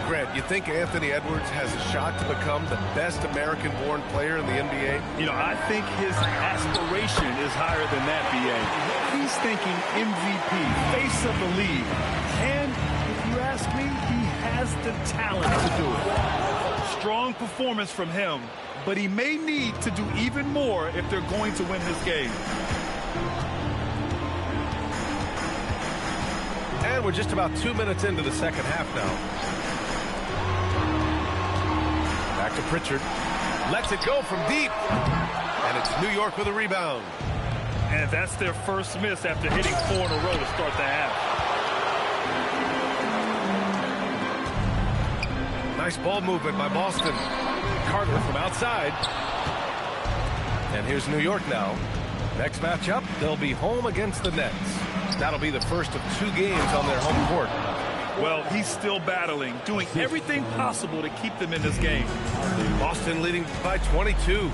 Grant, you think Anthony Edwards has a shot to become the best American-born player in the NBA? You know, I think his aspiration is higher than that, B.A. He's thinking MVP, face of the league. And if you ask me, he has the talent to do it. Strong performance from him, but he may need to do even more if they're going to win this game. And we're just about 2 minutes into the second half now. Back to Pritchard. Lets it go from deep. And it's New York with a rebound. And that's their first miss after hitting 4 in a row to start the half. Nice ball movement by Boston. Carter from outside. And here's New York now. Next matchup, they'll be home against the Nets. That'll be the first of 2 games on their home court. Well, he's still battling, doing everything possible to keep them in this game. Boston leading by 22.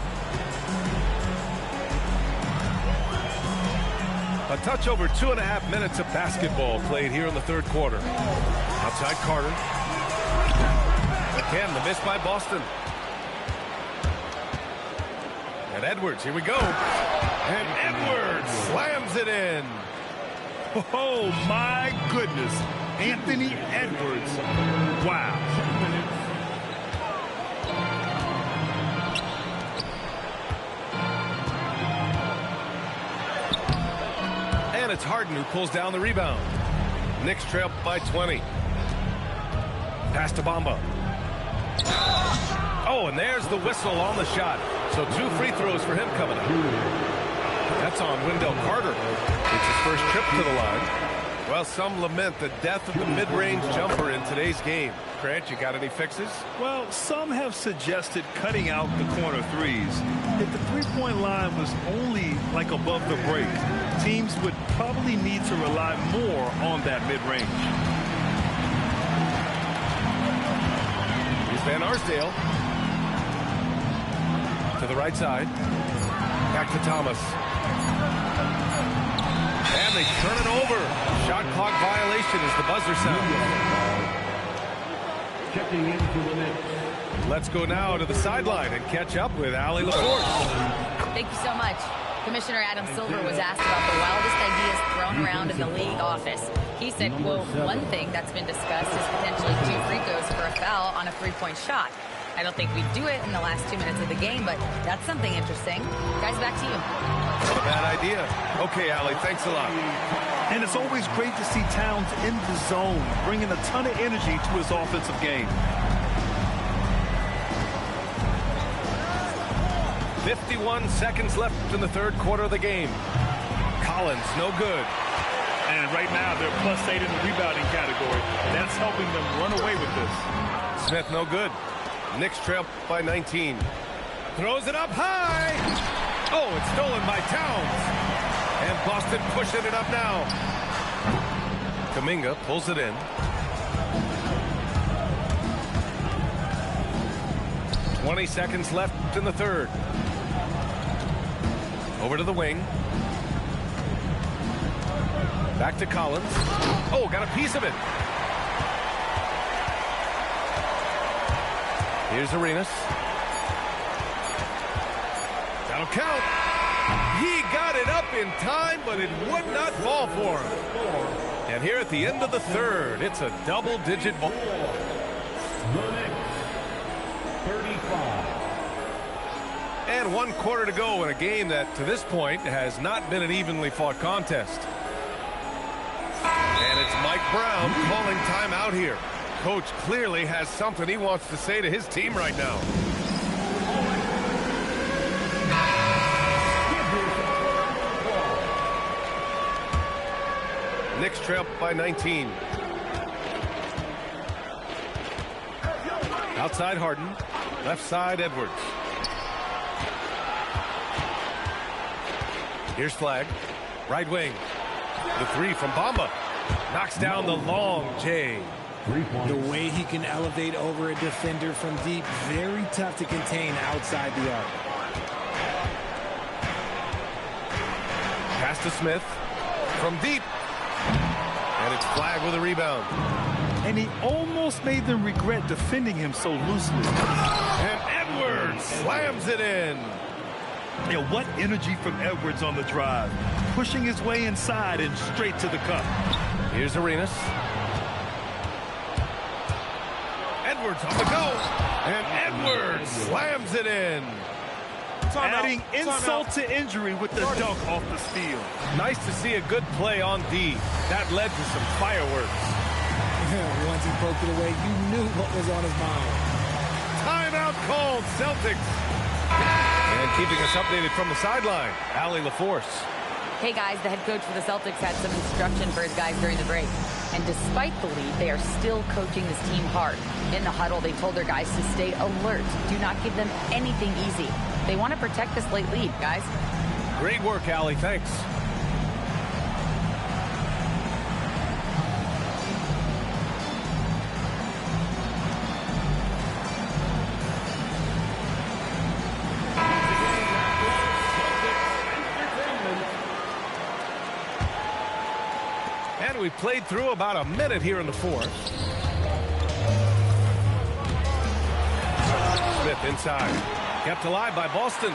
A touch over 2.5 minutes of basketball played here in the third quarter. Outside Carter. Again, the miss by Boston. And Edwards, here we go. And Edwards slams it in. Oh, my goodness. Anthony Edwards. Wow. And it's Harden who pulls down the rebound. Knicks trail by 20. Pass to Bamba. Oh, and there's the whistle on the shot. So 2 free throws for him coming up. That's on Wendell Carter. It's his first trip to the line. Well, some lament the death of the mid-range jumper in today's game. Grant, you got any fixes? Well, some have suggested cutting out the corner threes. If the three-point line was only like above the break, teams would probably need to rely more on that mid-range. Here's Van Arsdale. To the right side. Back to Thomas. And they turn it over. Shot clock violation as the buzzer sounds. Checking into the net. Let's go now to the sideline and catch up with Allie LaForce. Thank you so much. Commissioner Adam Silver was asked about the wildest ideas thrown around in the league office. He said, quote, one thing that's been discussed is potentially 2 free throws for a foul on a 3-point shot. I don't think we'd do it in the last 2 minutes of the game, but that's something interesting. Guys, back to you. Not a bad idea. Okay, Allie, thanks a lot. And it's always great to see Towns in the zone, bringing a ton of energy to his offensive game. 51 seconds left in the third quarter of the game. Collins, no good. And right now, they're +8 in the rebounding category. That's helping them run away with this. Smith, no good. Knicks trail by 19. Throws it up high. Oh, it's stolen by Towns. And Boston pushing it up now. Kuminga pulls it in. "20 seconds left in the third. Over to the wing. Back to Collins. Oh, got a piece of it. Here's Arenas. That'll count. He got it up in time, but it would not fall for him. And here at the end of the third, it's a double-digit ball. The Knicks, 35. And 1 quarter to go in a game that, to this point, has not been an evenly fought contest. And it's Mike Brown calling timeout here. Coach clearly has something he wants to say to his team right now. Knicks trail by 19. Outside Harden. Left side Edwards. Here's Flagg. Right wing. The 3 from Bamba. Knocks down the long J. The way he can elevate over a defender from deep, very tough to contain outside the arc. Pass to Smith. From deep. And it's Flagg with a rebound. And he almost made them regret defending him so loosely. And Edwards slams it in. Yeah, what energy from Edwards on the drive. Pushing his way inside and straight to the cup. Here's Arenas. Edwards on the go. And Edwards slams it in. Adding insult to injury with the dunk off the steal. Nice to see a good play on D. That led to some fireworks. Once he poked it away, you knew what was on his mind. Timeout called, Celtics. And keeping us updated from the sideline, Allie LaForce. Hey guys, the head coach for the Celtics had some instruction for his guys during the break. And despite the lead, they are still coaching this team hard. In the huddle, they told their guys to stay alert. Do not give them anything easy. They want to protect this late lead, guys. Great work, Allie. Thanks. And we played through about a minute here in the fourth. Smith inside. Kept alive by Boston.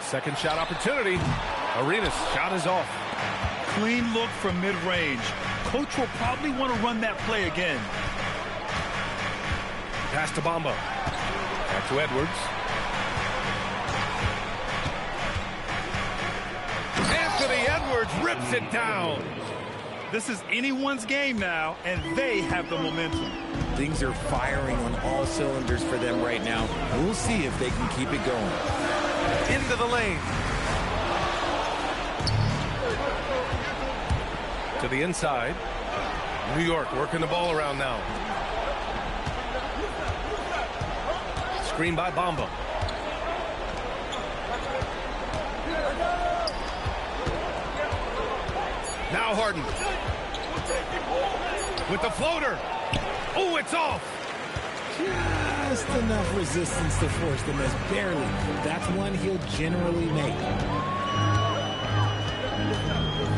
Second shot opportunity. Arenas' shot is off. Clean look from mid-range. Coach will probably want to run that play again. Pass to Bamba. Back to Edwards. Anthony Edwards rips it down. This is anyone's game now, and they have the momentum. Things are firing on all cylinders for them right now. We'll see if they can keep it going. Into the lane. To the inside. New York working the ball around now. Screen by Bamba. Now Harden. With the floater. Oh, it's off. Just enough resistance to force the miss. Barely. That's one he'll generally make.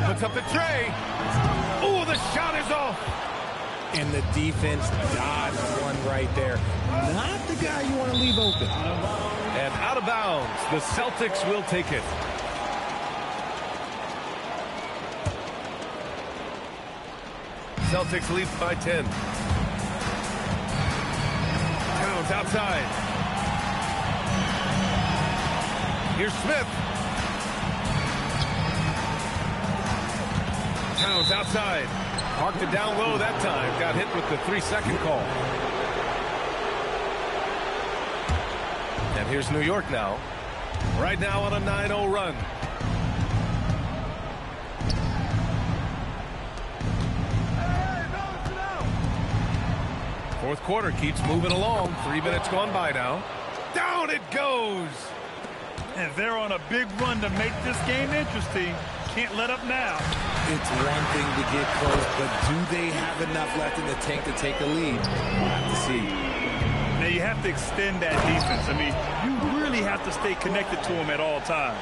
Puts up the tray. Oh, the shot is off. And the defense dodged one right there. Not the guy you want to leave open. And out of bounds. The Celtics will take it. Celtics lead by 10. Towns outside. Here's Smith. Towns outside. Parked it down low that time. Got hit with the 3-second call. And here's New York now. Right now on a 9-0 run. Fourth quarter keeps moving along. 3 minutes gone by now. Down it goes. And they're on a big run to make this game interesting. Can't let up now. It's one thing to get close, but do they have enough left in the tank to take a lead? We'll have to see. Now you have to extend that defense. I mean, you really have to stay connected to them at all times.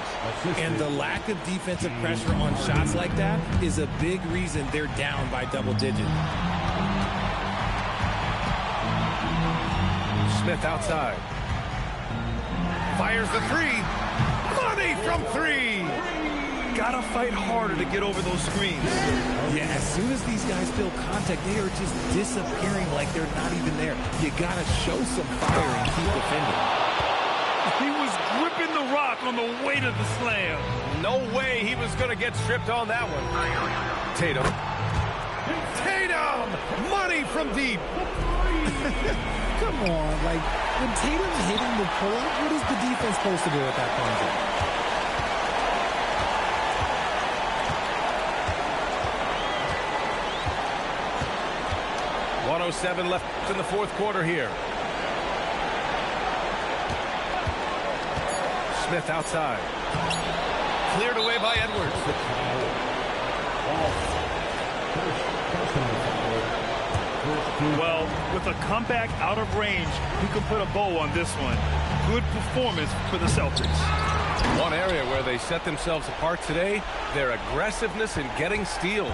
And the lack of defensive pressure on shots like that is a big reason they're down by double digits. Smith outside. Fires the three. Money from 3. Gotta fight harder to get over those screens. Yeah, as soon as these guys feel contact, they are just disappearing like they're not even there. You gotta show some fire and keep defending. He was gripping the rock on the weight of the slam. No way he was going to get stripped on that one. Tatum. Tatum! Money from deep. Come on, like, when Tatum's hitting the pull-up, what is the defense supposed to do at that point? 1:07 left in the fourth quarter here. Smith outside. Cleared away by Edwards. Well, with a comeback out of range, you can put a bow on this one. Good performance for the Celtics. One area where they set themselves apart today, their aggressiveness in getting steals.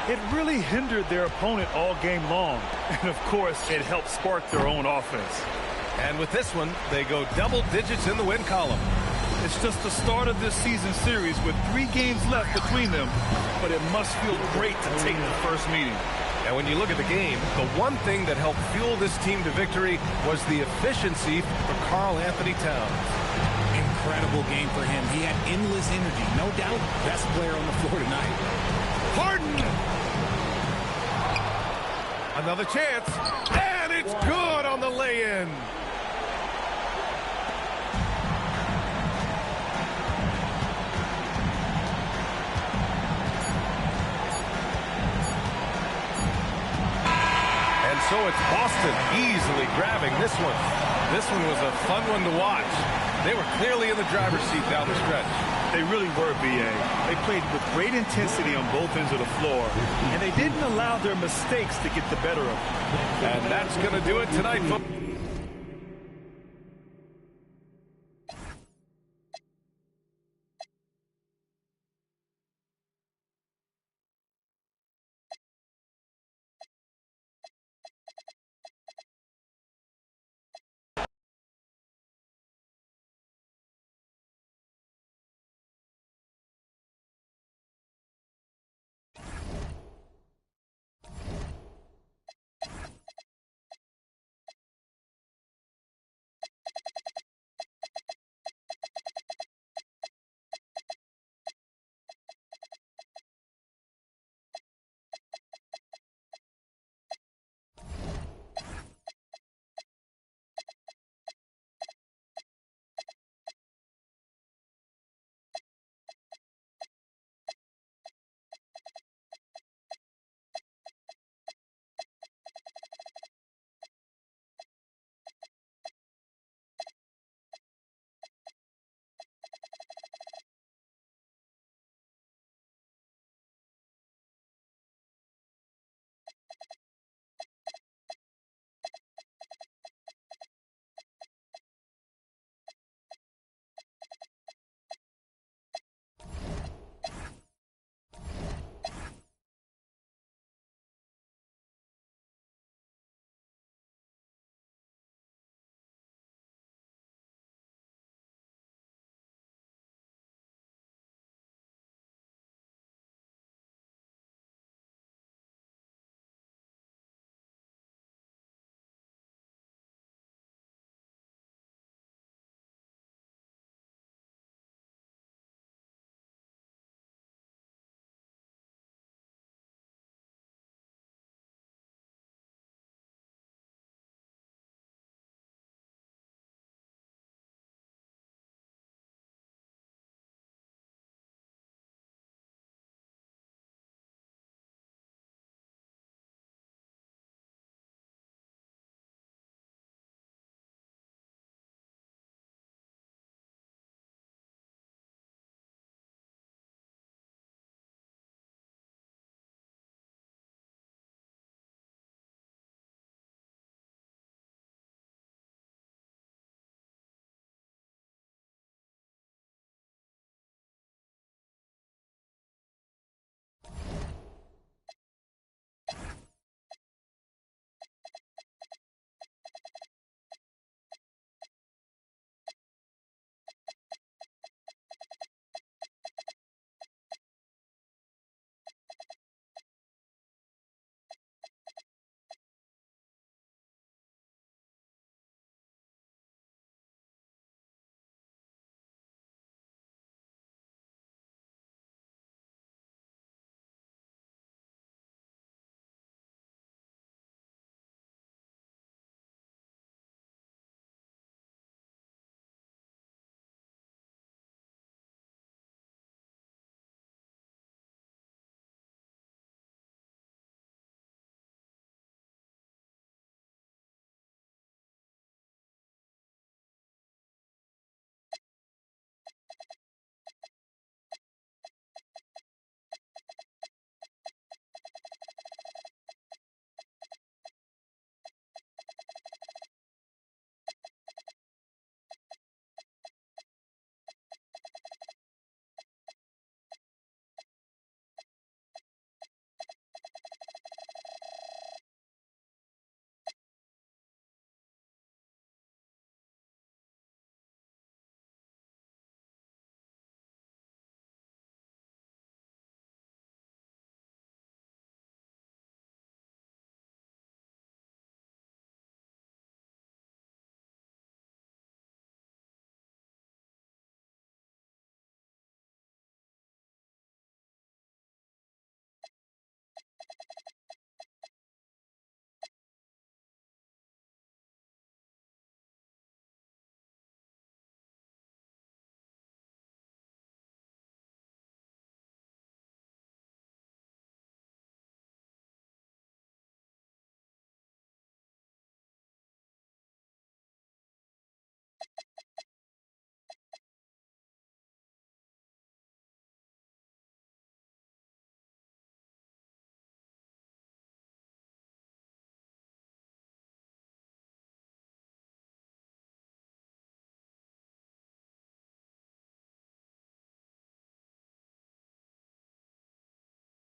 It really hindered their opponent all game long. And, of course, it helped spark their own offense. And with this one, they go double digits in the win column. It's just the start of this season series with 3 games left between them, but it must feel great to take the first meeting. And when you look at the game, the one thing that helped fuel this team to victory was the efficiency for Karl Anthony Towns. Incredible game for him. He had endless energy. No doubt, best player on the floor tonight. Harden! Another chance. And it's good on the lay-in. And so it's Boston easily grabbing this one. This one was a fun one to watch. They were clearly in the driver's seat down the stretch. They really were, B.A. They played with great intensity on both ends of the floor, and they didn't allow their mistakes to get the better of them. And that's going to do it tonight, folks.